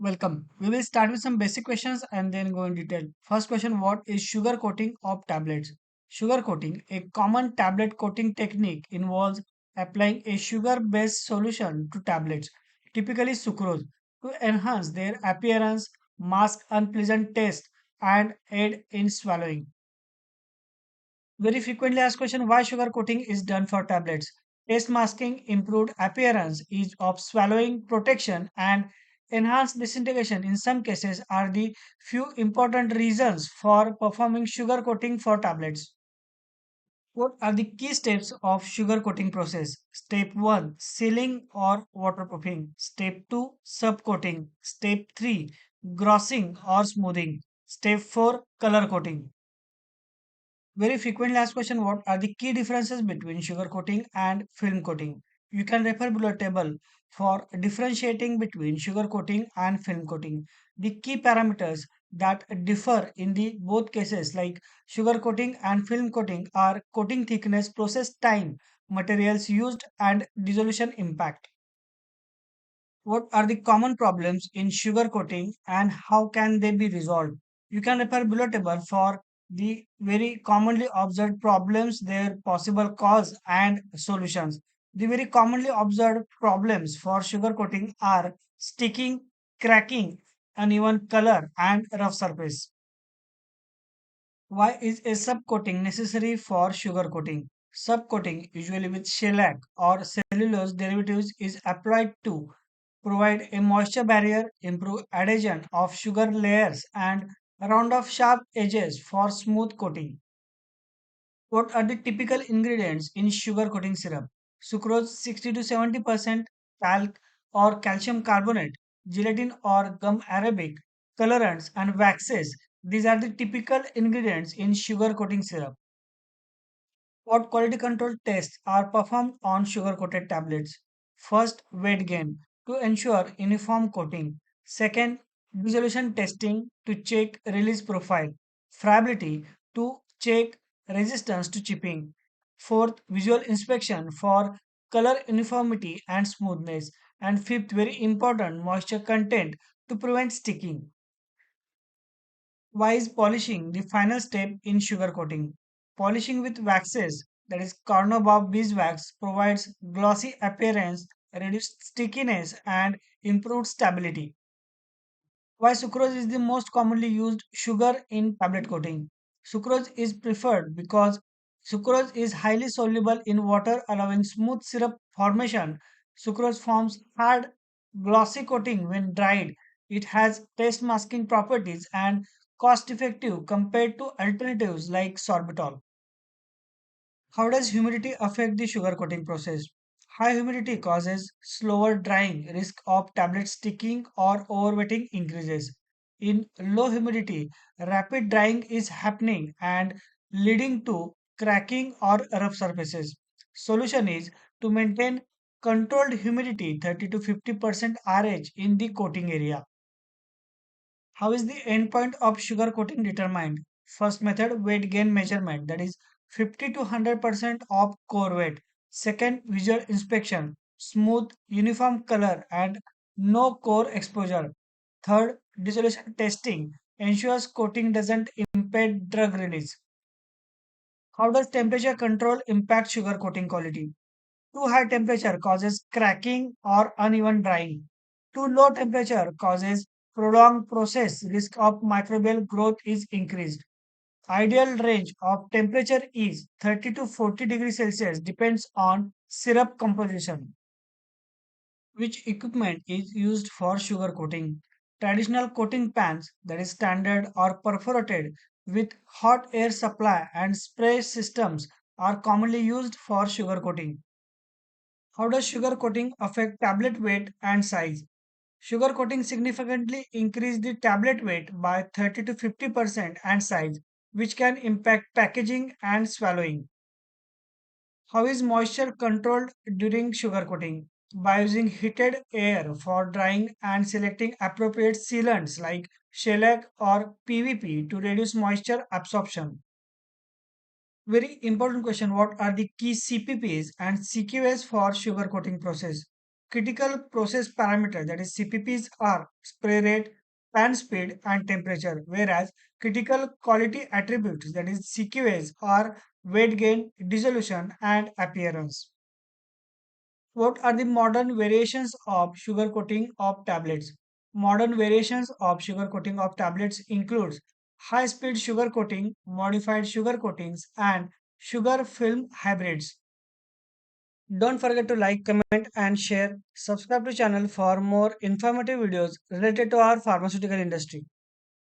Welcome. We will start with some basic questions and then go in detail. First question: what is sugar coating of tablets? Sugar coating, a common tablet coating technique, involves applying a sugar based solution to tablets, typically sucrose, to enhance their appearance, mask unpleasant taste, and aid in swallowing. Very frequently asked question: why sugar coating is done for tablets? Taste masking, improved appearance, ease of swallowing, protection, and enhanced disintegration in some cases are the few important reasons for performing sugar coating for tablets. What are the key steps of sugar coating process? Step 1: sealing or waterproofing. Step 2: subcoating. Step 3: glossing or smoothing. Step 4: color coating. Very frequently asked question: what are the key differences between sugar coating and film coating? You can refer below table for differentiating between sugar coating and film coating. The key parameters that differ in the both cases like sugar coating and film coating are coating thickness, process time, materials used, and dissolution impact. What are the common problems in sugar coating and how can they be resolved? You can refer below table for the very commonly observed problems, their possible cause and solutions. The very commonly observed problems for sugar coating are sticking, cracking, uneven color, and rough surface. Why is a subcoating necessary for sugar coating? Subcoating, usually with shellac or cellulose derivatives, is applied to provide a moisture barrier, improve adhesion of sugar layers, and round off sharp edges for smooth coating. What are the typical ingredients in sugar coating syrup? Sucrose 60 to 70%, talc or calcium carbonate, gelatin or gum arabic, colorants, and waxes. These are the typical ingredients in sugar coating syrup. What quality control tests are performed on sugar coated tablets? First, weight gain to ensure uniform coating. Second, dissolution testing to check release profile. Friability to check resistance to chipping. Fourth, visual inspection for color uniformity and smoothness. And fifth, very important, moisture content to prevent sticking. Why is polishing the final step in sugar coating? Polishing with waxes, that is carnauba beeswax, provides glossy appearance, reduced stickiness, and improved stability. Why sucrose is the most commonly used sugar in tablet coating? Sucrose is preferred because sucrose is highly soluble in water, allowing smooth syrup formation. Sucrose forms hard, glossy coating when dried. It has taste masking properties and cost effective compared to alternatives like sorbitol. How does humidity affect the sugar coating process? High humidity causes slower drying, risk of tablet sticking or overwetting increases. In low humidity, rapid drying is happening and leading to cracking or rough surfaces. Solution is to maintain controlled humidity 30 to 50% RH in the coating area. How is the endpoint of sugar coating determined? First method, weight gain measurement, that is 50 to 100% of core weight. Second, visual inspection, smooth, uniform color and no core exposure. Third, dissolution testing ensures coating doesn't impede drug release. How does temperature control impact sugar coating quality? Too high temperature causes cracking or uneven drying. Too low temperature causes prolonged process. Risk of microbial growth is increased. Ideal range of temperature is 30 to 40 degrees Celsius depends on syrup composition. Which equipment is used for sugar coating? Traditional coating pans, that is standard or perforated with hot air supply and spray systems, are commonly used for sugar coating. How does sugar coating affect tablet weight and size? Sugar coating significantly increase the tablet weight by 30 to 50% and size, which can impact packaging and swallowing. How is moisture controlled during sugar coating? By using heated air for drying and selecting appropriate sealants like shellac or PVP to reduce moisture absorption. Very important question: what are the key CPPs and CQS for sugar coating process? Critical process parameters, that is CPPs, are spray rate, pan speed, and temperature, whereas critical quality attributes, that is CQAs, are weight gain, dissolution, and appearance. What are the modern variations of sugar coating of tablets? Modern variations of sugar coating of tablets includes high speed sugar coating, modified sugar coatings, and sugar film hybrids. Don't forget to like, comment, and share. Subscribe to channel for more informative videos related to our pharmaceutical industry.